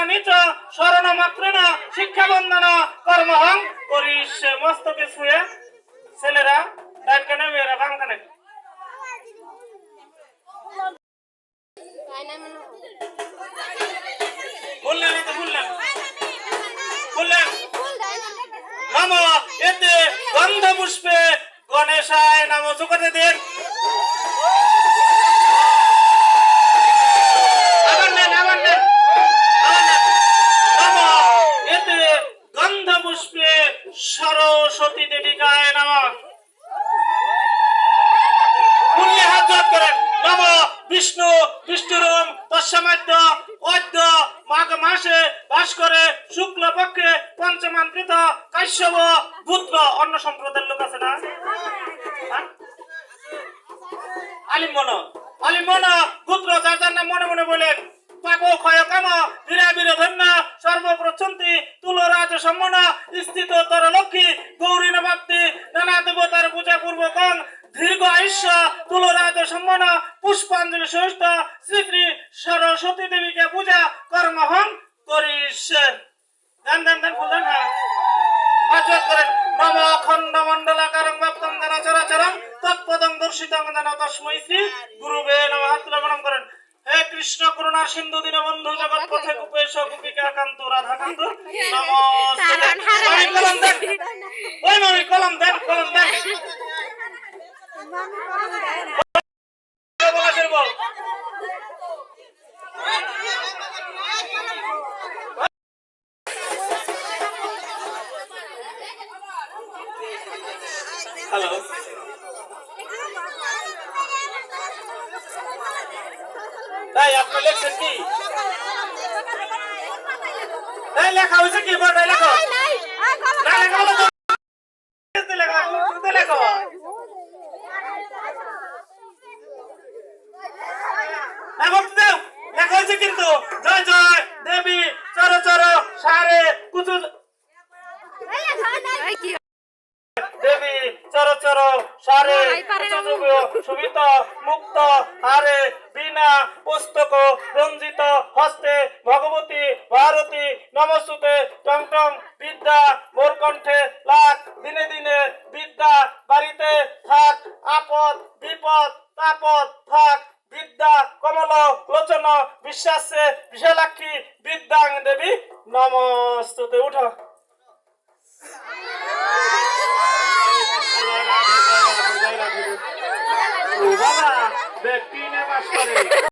নিচ শরণ মাত্রেণ শিক্ষা বন্দন কর্মহং করিস মস্তকে শুয়ে ছেলেরা ডাক্তার মেয়েরা বাংকানে বললেন তো বললেন নম এতে গন্ধ পুষ্পে গণেশায় নাম চুকাতে দেন আবার নেন নম এতে গন্ধ পুষ্পে সরস্বতী দেবিকায় নাম মূল্যে হাত জপ করেন নম বিষ্ণু বিষ্ণুরম তস্মাদ্য অদ্য মাঘ মাসে বাস করে শুক্ল পক্ষে পঞ্চমান্ত্রিত কাশ্যপ পুত্র অন্য সম্প্রদায়ের লোক আছে না আলিমন পুত্র যার যার নাম মনে মনে বলেন পাপ ক্ষয় কাম বীরাবীর ধন্য সর্বপ্রচন্তি তুলরাজ সম্মন স্থিত তর লক্ষ্মী গৌরী নবাপ্তি নানা দেবতার পূজা পূর্বকং দীর্ঘ আয়ুষ্য তুলরাজ সম্মান পুষ্পাঞ্জলি সহিত শ্রী শ্রী সরস্বতী দেবীকে পূজা কর্মহং করিস দেন বুঝলেন হ্যাঁ করেন নম অখণ্ড মণ্ডলাকারং ব্যাপ্তং দানা চরাচরং তৎপদং দর্শিতং দানা তস্मै শ্রী গুরুবে নমঃ হাত প্রণাম করেন হে কৃষ্ণ করুণা সিন্ধু দীনবন্ধু জগৎ পথে গোপেশ গোপিকা কান্ত রাধাকান্ত নমস্তে কলম দেন হ্যালো তাই আপনি লেখছেন কি তাই লেখা হয়েছে কি বড় লেখা লেখা হয়েছে কিন্তু জয় জয় দেবী চর চর সারে কুচু দেবী চর চর সারে সুবিত মুক্ত হারে বিনা পুস্তক রঞ্জিত হস্তে ভগবতী ভারতী নমস্তুতে টং টং বিদ্যা মোর কণ্ঠে লাখ দিনে দিনে বিদ্যা বাড়িতে থাক আপদ বিপদ তাপদ থাক বিদ্যা কমল লোচন বিশ্বাসে বিশালাক্ষী বিদ্যাং দেবী নমস্তুতে উঠো বাবা ব্যক্তি বাস করে